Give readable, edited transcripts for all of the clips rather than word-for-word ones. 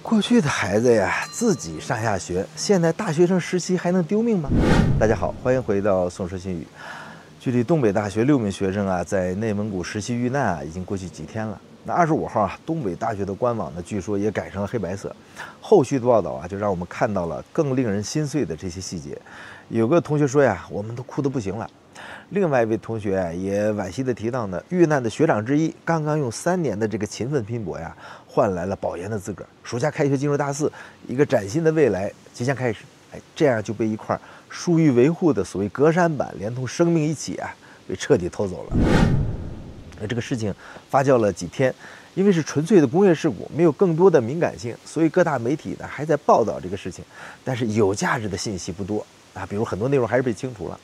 过去的孩子呀，自己上下学，现在大学生实习还能丢命吗？大家好，欢迎回到宋说新语。距离东北大学6名学生啊，在内蒙古实习遇难啊，已经过去几天了。那25号啊，东北大学的官网呢，据说也改成了黑白色。后续的报道啊，就让我们看到了更令人心碎的这些细节。有个同学说呀，我们都哭得不行了。另外一位同学也惋惜地提到呢，遇难的学长之一刚刚用3年的这个勤奋拼搏呀，换来了保研的资格。暑假开学进入大4，一个崭新的未来即将开始。这样就被一块疏于维护的所谓隔山板，连同生命一起啊，被彻底偷走了。这个事情发酵了几天，因为是纯粹的工业事故，没有更多的敏感性，所以各大媒体呢还在报道这个事情，但是有价值的信息不多啊，比如很多内容还是被清除了。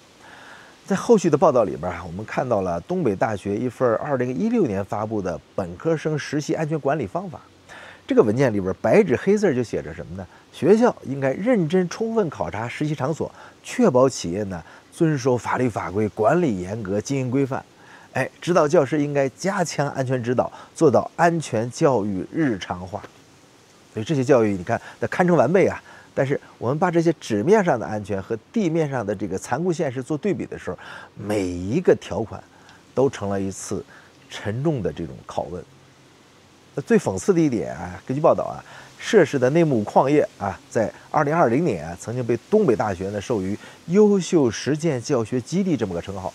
在后续的报道里边啊，我们看到了东北大学一份2016年发布的本科生实习安全管理方法。这个文件里边白纸黑字就写着什么呢？学校应该认真充分考察实习场所，确保企业呢遵守法律法规，管理严格，经营规范。指导教师应该加强安全指导，做到安全教育日常化。所以这些教育你看那堪称完备啊。但是我们把这些纸面上的安全和地面上的这个残酷现实做对比的时候，每一个条款都成了一次沉重的这种拷问。那最讽刺的一点啊，根据报道啊，涉事的内蒙古矿业啊，在2020年啊，曾经被东北大学呢授予优秀实践教学基地这么个称号。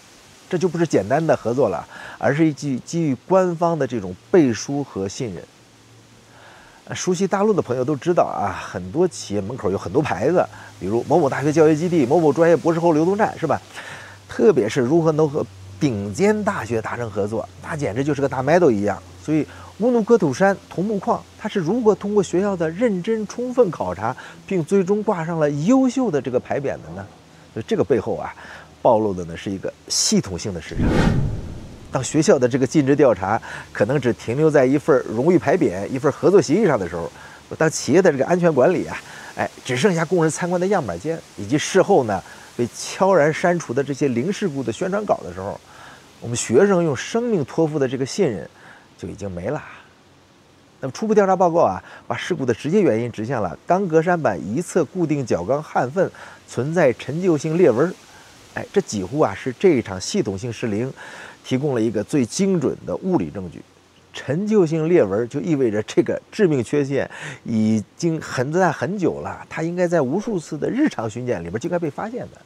这就不是简单的合作了，而是基于官方的这种背书和信任。熟悉大陆的朋友都知道啊，很多企业门口有很多牌子，比如某某大学教育基地、某某专业博士后流动站，是吧？特别是如何能和顶尖大学达成合作，那简直就是个大 medal 一样。所以乌鲁木图山桐木矿，它是如何通过学校的认真充分考察，并最终挂上了优秀的这个牌匾的呢？所以这个背后啊，暴露的呢是一个系统性的市场。当学校的这个尽职调查可能只停留在一份荣誉牌匾、一份合作协议上的时候，当企业的这个安全管理啊，只剩下供人参观的样板间，以及事后呢被悄然删除的这些零事故的宣传稿的时候，我们学生用生命托付的这个信任就已经没了。那么初步调查报告啊，把事故的直接原因指向了钢隔山板一侧固定角钢焊缝存在陈旧性裂纹。这几乎啊是这一场系统性失灵提供了一个最精准的物理证据。陈旧性裂纹就意味着这个致命缺陷已经存在很久了，它应该在无数次的日常巡检里边就该被发现的。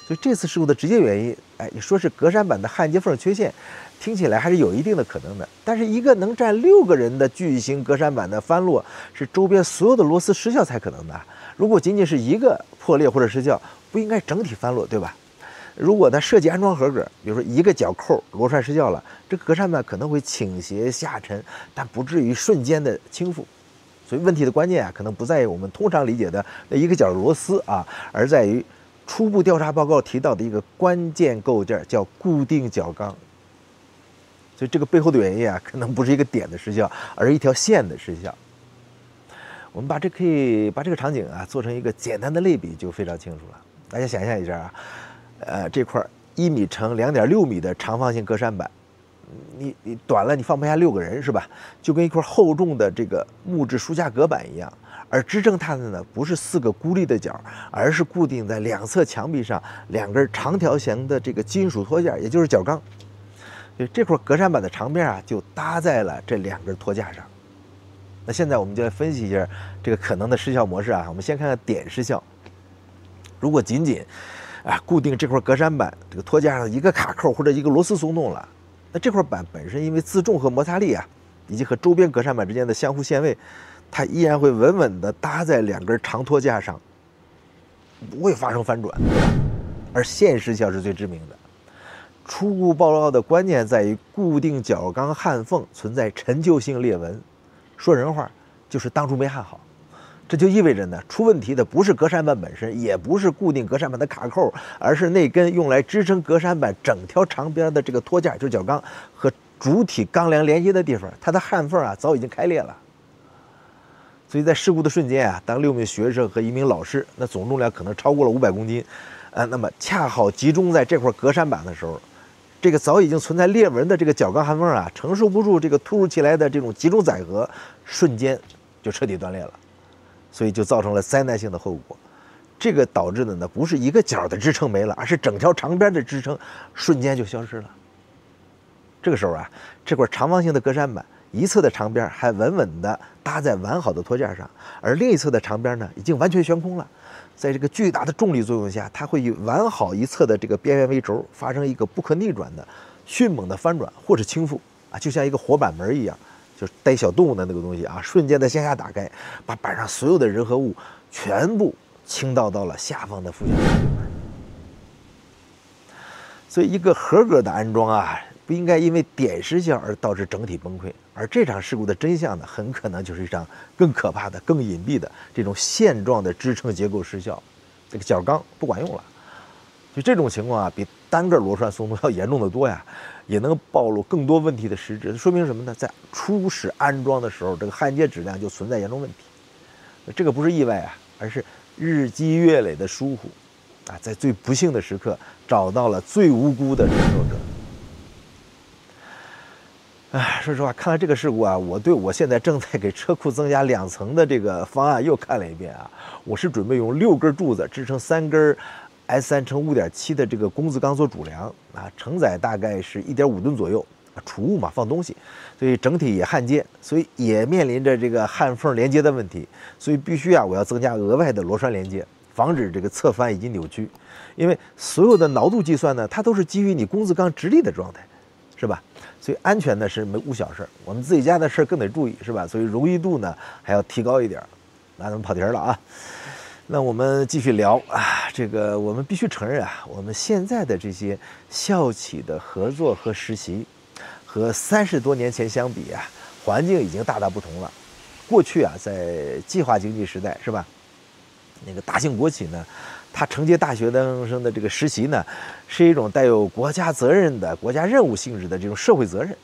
所以这次事故的直接原因，你说是隔山板的焊接缝缺陷，听起来还是有一定的可能的。但是一个能站6个人的巨型隔山板的翻落，是周边所有的螺丝失效才可能的。如果仅仅是一个破裂或者失效，不应该整体翻落，对吧？如果它设计安装合格，比如说一个角扣螺栓失效了，这个隔山板可能会倾斜下沉，但不至于瞬间的倾覆。所以问题的关键啊，可能不在于我们通常理解的那一个角螺丝啊，而在于初步调查报告提到的一个关键构件，叫固定角钢。所以这个背后的原因啊，可能不是一个点的失效，而是一条线的失效。我们可以把这个场景啊做成一个简单的类比，就非常清楚了。大家想象一下啊，这块1米乘2.6米的长方形隔山板，你短了你放不下6个人是吧？就跟一块厚重的这个木质书架隔板一样。而支撑它的呢，不是4个孤立的角，而是固定在2侧墙壁上2根长条形的这个金属托架，也就是角钢。所以这块隔山板的长边啊，就搭在了这2根托架上。那现在我们就来分析一下这个可能的失效模式啊。我们先看看点失效。如果仅仅固定这块隔山板这个托架上一个卡扣或者一个螺丝松动了，那这块板本身因为自重和摩擦力啊，以及和周边隔山板之间的相互限位，它依然会稳稳地搭在2根长托架上，不会发生翻转，对吧？而线失效是最致命的。初步报告的关键在于固定角钢焊缝存在陈旧性裂纹，说人话就是当初没焊好。这就意味着呢，出问题的不是隔山板本身，也不是固定隔山板的卡扣，而是那根用来支撑隔山板整条长边的这个托架，就是角钢和主体钢梁连接的地方，它的焊缝啊早已经开裂了。所以在事故的瞬间啊，当6名学生和1名老师，那总重量可能超过了500公斤，那么恰好集中在这块隔山板的时候，这个早已经存在裂纹的这个角钢焊缝啊，承受不住这个突如其来的这种集中载荷，瞬间就彻底断裂了。所以就造成了灾难性的后果。这个导致的呢，不是一个角的支撑没了，而是整条长边的支撑瞬间就消失了。这个时候啊，这块长方形的格栅板一侧的长边还稳稳地搭在完好的托架上，而另一侧的长边呢，已经完全悬空了。在这个巨大的重力作用下，它会以完好一侧的这个边缘为轴，发生一个不可逆转的迅猛的翻转或者倾覆啊，就像一个活板门一样，就是带小动物的那个东西啊，瞬间的向下打开，把板上所有的人和物全部倾倒到了下方的负向里面。所以，一个合格的安装啊，不应该因为点失效而导致整体崩溃。而这场事故的真相呢，很可能就是一场更可怕的、更隐蔽的这种线状的支撑结构失效，这个角钢不管用了。就这种情况啊，比单个螺栓松动要严重的多呀，也能暴露更多问题的实质。说明什么呢？在初始安装的时候，这个焊接质量就存在严重问题。这个不是意外啊，而是日积月累的疏忽啊，在最不幸的时刻找到了最无辜的承受者。说实话，看了这个事故啊，我对我现在正在给车库增加2层的这个方案又看了一遍啊。我是准备用6根柱子支撑3根 S3×5.7的这个工字钢做主梁啊，承载大概是1.5吨左右，储物嘛，放东西，所以整体也焊接，所以也面临着这个焊缝连接的问题，所以必须啊，我要增加额外的螺栓连接，防止这个侧翻以及扭曲。因为所有的挠度计算呢，它都是基于你工字钢直立的状态，是吧？所以安全呢是无小事，我们自己家的事更得注意，是吧？所以容易度呢还要提高一点。那咱们跑题了啊。那我们继续聊啊，这个我们必须承认啊，我们现在的这些校企的合作和实习，和30多年前相比啊，环境已经大大不同了。过去啊，在计划经济时代，是吧？那个大型国企呢，它承接大学生的这个实习呢，是一种带有国家责任的、国家任务性质的这种社会责任。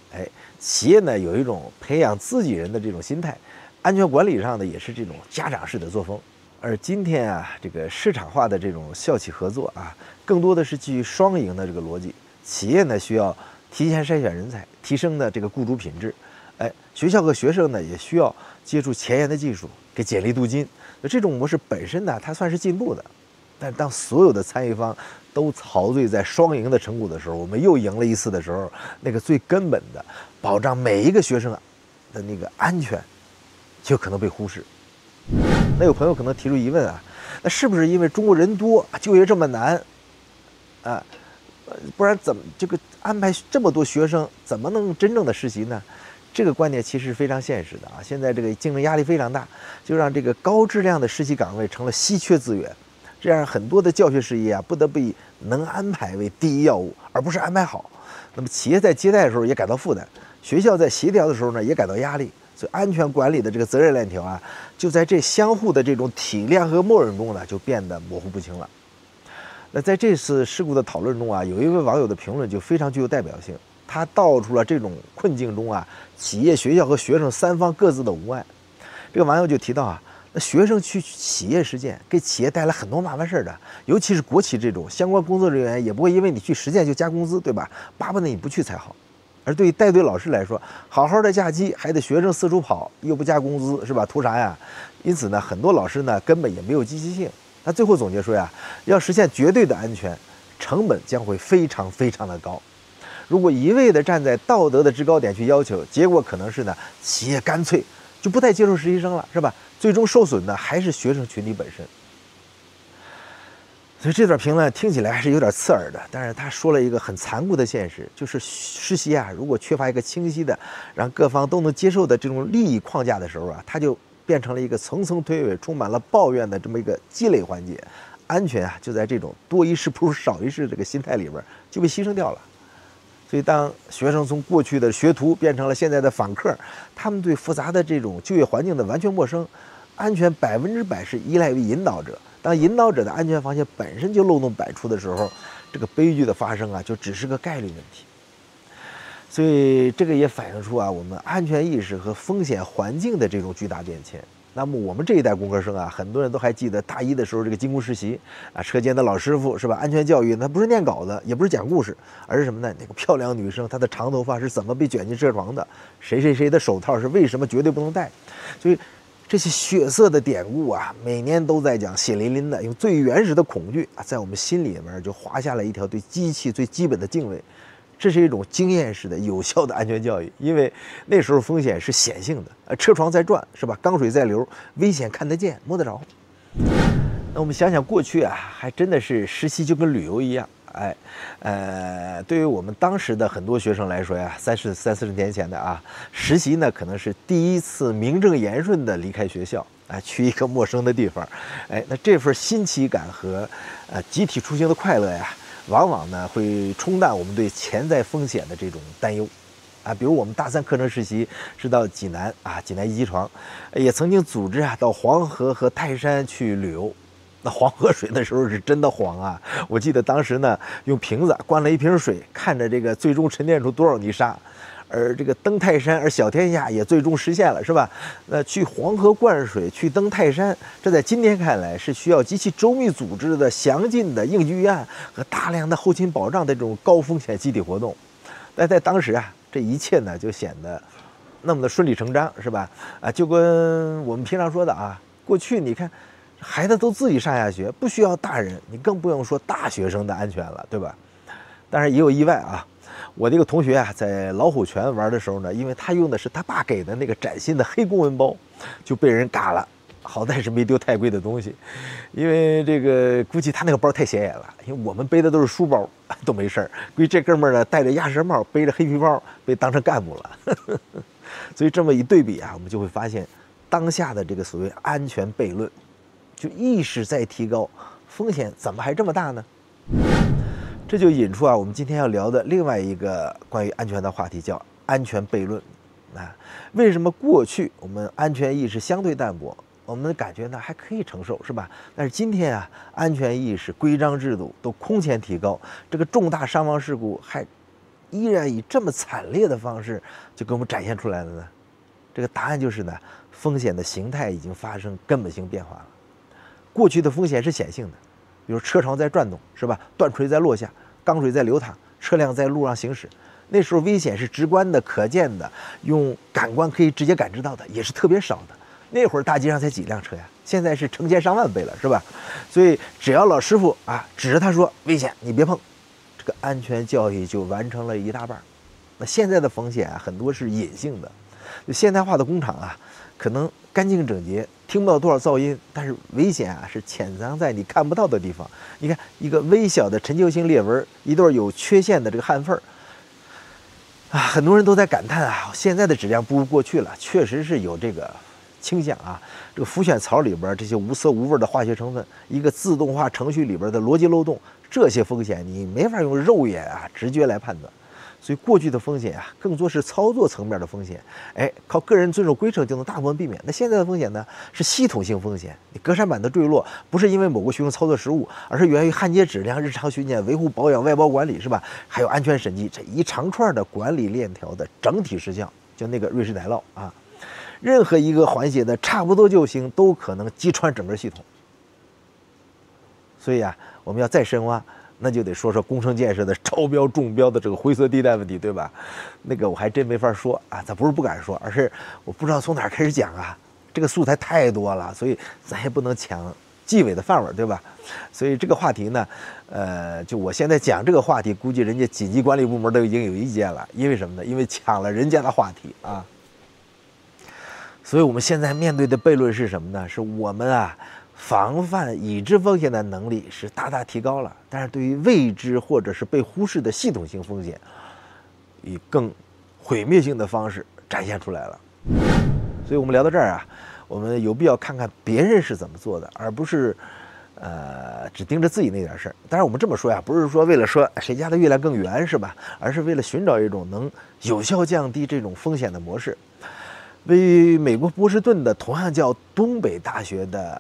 企业呢有一种培养自己人的这种心态，安全管理上呢也是这种家长式的作风。而今天啊，这个市场化的这种校企合作啊，更多的是基于双赢的这个逻辑。企业呢需要提前筛选人才，提升的这个雇主品质。学校和学生呢也需要接触前沿的技术，给简历镀金。这种模式本身呢，它算是进步的。但当所有的参与方都陶醉在双赢的成果的时候，我们又赢了一次的时候，那个最根本的保障每一个学生的那个安全，就可能被忽视。那有朋友可能提出疑问啊，那是不是因为中国人多，就业这么难啊？不然怎么这个安排这么多学生，怎么能真正的实习呢？这个观点其实是非常现实的啊。现在这个竞争压力非常大，就让这个高质量的实习岗位成了稀缺资源，这样很多的教学事业啊，不得不以能安排为第一要务，而不是安排好。那么企业在接待的时候也感到负担，学校在协调的时候呢也感到压力。所以安全管理的这个责任链条啊，就在这相互的这种体谅和默认中呢，就变得模糊不清了。那在这次事故的讨论中啊，有一位网友的评论就非常具有代表性，他道出了这种困境中啊，企业、学校和学生3方各自的无奈。这个网友就提到啊，那学生去企业实践，给企业带来很多麻烦事的，尤其是国企这种相关工作人员也不会因为你去实践就加工资，对吧？巴不得你不去才好。而对于带队老师来说，好好的假期还得学生四处跑，又不加工资，是吧？图啥呀？因此呢，很多老师呢根本也没有积极性。他最后总结说呀，要实现绝对的安全，成本将会非常非常的高。如果一味的站在道德的制高点去要求，结果可能是呢，企业干脆就不再接受实习生了，是吧？最终受损的还是学生群体本身。所以这段评论听起来还是有点刺耳的，但是他说了一个很残酷的现实，就是实习啊，如果缺乏一个清晰的让各方都能接受的这种利益框架的时候啊，它就变成了一个层层推诿、充满了抱怨的这么一个积累环节，安全啊就在这种多一事不如少一事这个心态里边就被牺牲掉了。所以当学生从过去的学徒变成了现在的访客，他们对复杂的这种就业环境的完全陌生，安全100%是依赖于引导者。当引导者的安全防线本身就漏洞百出的时候，这个悲剧的发生啊，就只是个概率问题。所以这个也反映出啊，我们安全意识和风险环境的这种巨大变迁。那么我们这一代工科生啊，很多人都还记得大一的时候这个进工实习啊，车间的老师傅是吧？安全教育那不是念稿子，也不是讲故事，而是什么呢？那个漂亮女生她的长头发是怎么被卷进车床的？谁谁谁的手套是为什么绝对不能戴？所以这些血色的典故啊，每年都在讲，血淋淋的，用最原始的恐惧啊，在我们心里面就划下了一条对机器最基本的敬畏。这是一种经验式的有效的安全教育，因为那时候风险是显性的，车床在转，是吧？钢水在流，危险看得见摸得着。那我们想想过去啊，还真的是实习就跟旅游一样。对于我们当时的很多学生来说呀，三四十年前的啊，实习呢可能是第一次名正言顺的离开学校啊，去一个陌生的地方，那这份新奇感和集体出行的快乐呀，往往呢会冲淡我们对潜在风险的这种担忧。比如我们大3课程实习是到济南啊，济南一机床，也曾经组织到黄河和泰山去旅游。那黄河水的时候是真的黄啊！我记得当时呢，用瓶子灌了一瓶水，看着这个最终沉淀出多少泥沙，而这个登泰山而小天下也最终实现了，是吧？那去黄河灌水，去登泰山，这在今天看来是需要极其周密组织的、详尽的应急预案和大量的后勤保障的这种高风险集体活动。但在当时啊，这一切呢就显得那么的顺理成章，是吧？就跟我们平常说的啊，过去你看。孩子都自己上下学，不需要大人，你更不用说大学生的安全了，对吧？当然也有意外啊。我这个同学啊，在老虎泉玩的时候呢，因为他用的是他爸给的那个崭新的黑公文包，就被人嘎了。好在是没丢太贵的东西，因为这个估计他那个包太显眼了，因为我们背的都是书包，都没事儿。估计这哥们儿呢，戴着鸭舌帽，背着黑皮包，被当成干部了。所以这么一对比啊，我们就会发现，当下的这个所谓安全悖论。就意识在提高，风险怎么还这么大呢？这就引出我们今天要聊的另外一个关于安全的话题，叫安全悖论。为什么过去我们安全意识相对淡薄，我们感觉呢还可以承受，是吧？但是今天啊，安全意识、规章制度都空前提高，这个重大伤亡事故还依然以这么惨烈的方式就给我们展现出来了呢？这个答案就是呢，风险的形态已经发生根本性变化了。过去的风险是显性的，比如车床在转动，是吧？断锤在落下，钢水在流淌，车辆在路上行驶。那时候危险是直观的、可见的，用感官可以直接感知到的，也是特别少的。那会儿大街上才几辆车呀，现在是成千上万倍了，是吧？所以只要老师傅指着他说危险，你别碰，这个安全教育就完成了一大半。那现在的风险很多是隐性的，就现代化的工厂可能干净整洁，听不到多少噪音，但是危险是潜藏在你看不到的地方。你看一个微小的陈旧性裂纹，一段有缺陷的这个焊缝很多人都在感叹现在的质量不如过去了，确实是有这个倾向这个浮选槽里边这些无色无味的化学成分，一个自动化程序里边的逻辑漏洞，这些风险你没法用肉眼直觉来判断。所以过去的风险更多是操作层面的风险，靠个人遵守规程就能大部分避免。那现在的风险呢，是系统性风险。你隔山板的坠落不是因为某个学生操作失误，而是源于焊接质量、日常巡检、维护保养、外包管理，是吧？还有安全审计这一长串的管理链条的整体事项，就那个瑞士奶酪任何一个环节的差不多就行，都可能击穿整个系统。所以我们要再深挖。那就得说说工程建设的招标中标的这个灰色地带问题，对吧？那个我还真没法说咱不是不敢说，而是我不知道从哪儿开始讲这个素材太多了，所以咱也不能抢纪委的饭碗，对吧？所以这个话题呢，就我现在讲这个话题，估计人家紧急管理部门都已经有意见了，因为什么呢？因为抢了人家的话题所以我们现在面对的悖论是什么呢？是我们防范已知风险的能力是大大提高了，但是对于未知或者是被忽视的系统性风险，以更毁灭性的方式展现出来了。所以我们聊到这儿我们有必要看看别人是怎么做的，而不是只盯着自己那点事儿。当然我们这么说不是说为了说谁家的月亮更圆，是吧？而是为了寻找一种能有效降低这种风险的模式。位于美国波士顿的同样叫东北大学的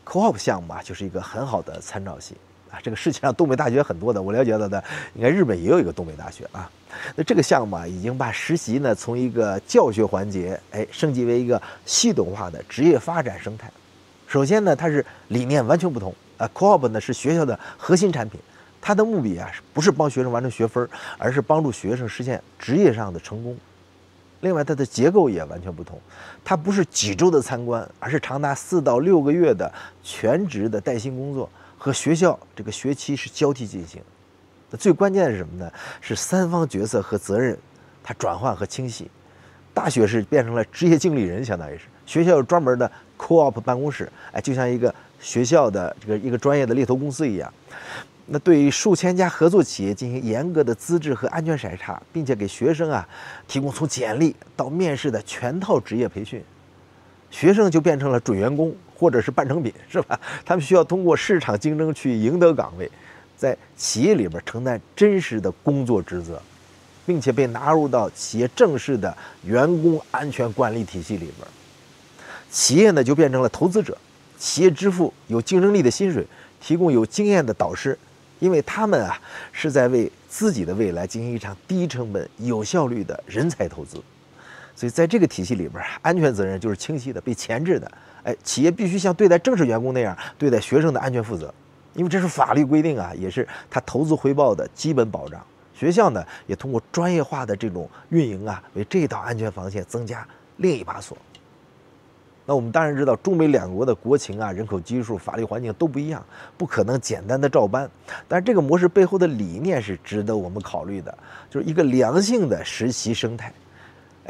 Co-op 项目就是一个很好的参照系这个世界上东北大学很多的，我了解到的，应该日本也有一个东北大学那这个项目已经把实习呢从一个教学环节升级为一个系统化的职业发展生态。首先呢，它是理念完全不同Co-op 呢是学校的核心产品，它的目的不是帮学生完成学分，而是帮助学生实现职业上的成功。另外它的结构也完全不同，它不是几周的参观，而是长达4到6个月的全职的带薪工作，和学校这个学期是交替进行。那最关键的是什么呢？是3方角色和责任它转换和清晰。大学是变成了职业经理人，相当于是学校有专门的 co-op 办公室，就像一个学校的一个专业的猎头公司一样。那对于数千家合作企业进行严格的资质和安全筛查，并且给学生提供从简历到面试的全套职业培训，学生就变成了准员工或者是半成品，是吧？他们需要通过市场竞争去赢得岗位，在企业里边承担真实的工作职责，并且被纳入到企业正式的员工安全管理体系里边。企业呢就变成了投资者，企业支付有竞争力的薪水，提供有经验的导师，因为他们是在为自己的未来进行一场低成本、有效率的人才投资。所以在这个体系里边，安全责任就是清晰的、被前置的。企业必须像对待正式员工那样对待学生的安全负责，因为这是法律规定也是他投资回报的基本保障。学校呢也通过专业化的这种运营为这道安全防线增加另一把锁。那我们当然知道，中美两国的国情人口基数、法律环境都不一样，不可能简单的照搬。但是这个模式背后的理念是值得我们考虑的，就是一个良性的实习生态。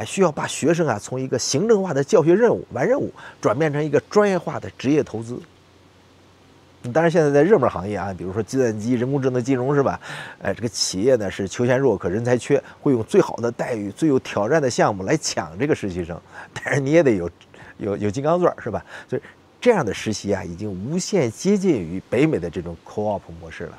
需要把学生从一个行政化的教学任务、完任务，转变成一个专业化的职业投资。当然，现在在热门行业比如说计算机、人工智能、金融，是吧？这个企业呢是求贤若渴、人才缺，会用最好的待遇、最有挑战的项目来抢这个实习生。但是你也得有金刚钻，是吧？所以这样的实习已经无限接近于北美的这种 co-op 模式了。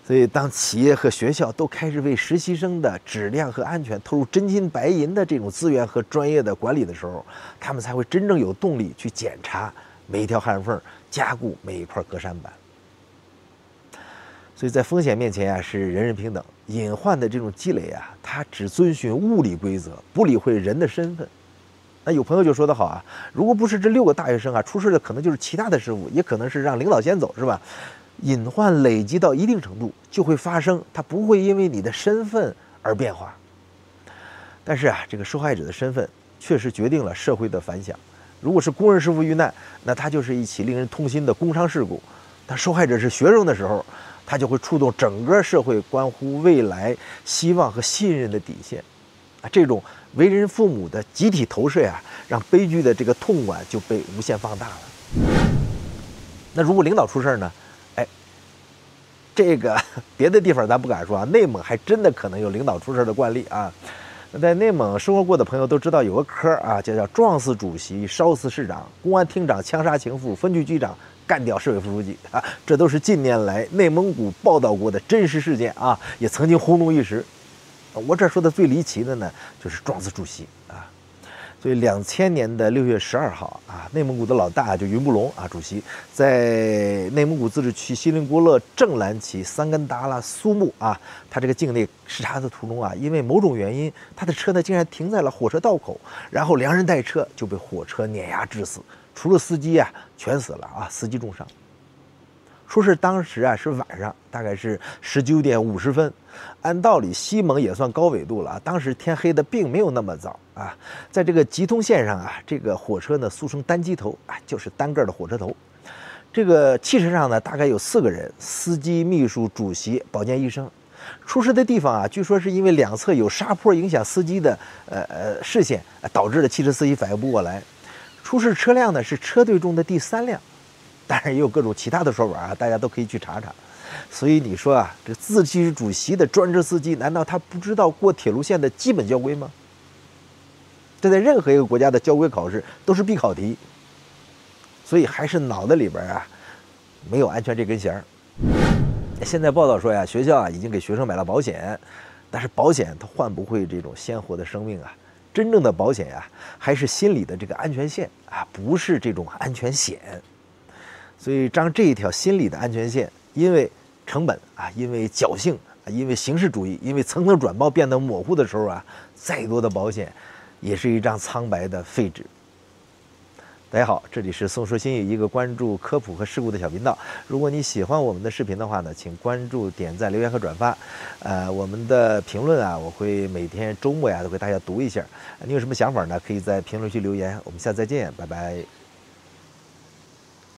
所以当企业和学校都开始为实习生的质量和安全投入真金白银的这种资源和专业的管理的时候，他们才会真正有动力去检查每一条焊缝，加固每一块隔山板。所以在风险面前是人人平等，隐患的这种积累它只遵循物理规则，不理会人的身份。那有朋友就说得好如果不是这6个大学生出事的可能就是其他的事物，也可能是让领导先走，是吧？隐患累积到一定程度就会发生，它不会因为你的身份而变化。但是这个受害者的身份确实决定了社会的反响。如果是工人师傅遇难，那它就是一起令人痛心的工伤事故；但受害者是学生的时候，它就会触动整个社会关乎未来希望和信任的底线。这种为人父母的集体投射让悲剧的这个痛感就被无限放大了。那如果领导出事呢？这个别的地方咱不敢说内蒙还真的可能有领导出事的惯例在内蒙生活过的朋友都知道，有个科叫撞死主席、烧死市长、公安厅长枪杀情妇、分局局长干掉市委副书记这都是近年来内蒙古报道过的真实事件也曾经轰动一时。我这说的最离奇的呢，就是撞死主席所以2000年的6月12号内蒙古的老大就云布隆主席，在内蒙古自治区锡林郭勒正蓝旗桑根达拉苏木他这个境内视察的途中因为某种原因，他的车呢竟然停在了火车道口，然后2人带车就被火车碾压致死，除了司机全死了司机重伤。说是当时是晚上，大概是19点50分。按道理西蒙也算高纬度了当时天黑的并没有那么早在这个吉通线上这个火车呢俗称单机头就是单个的火车头。这个汽车上呢大概有4个人，司机、秘书、主席、保健医生。出事的地方据说是因为两侧有沙坡影响司机的视线，导致了汽车司机反应不过来。出事车辆呢是车队中的第3辆。当然也有各种其他的说法大家都可以去查查。所以你说这自诩主席的专职司机，难道他不知道过铁路线的基本交规吗？这在任何一个国家的交规考试都是必考题。所以还是脑袋里边没有安全这根弦。现在报道说学校已经给学生买了保险，但是保险它换不回这种鲜活的生命真正的保险还是心理的这个安全线不是这种安全险。所以当这一条心理的安全线因为成本因为侥幸因为形式主义，因为层层转报变得模糊的时候再多的保险也是一张苍白的废纸。大家好，这里是宋说新语，一个关注科普和事故的小频道。如果你喜欢我们的视频的话呢，请关注、点赞、留言和转发。我们的评论啊，我会每天周末呀都给大家读一下。你有什么想法呢？可以在评论区留言。我们下次再见，拜拜。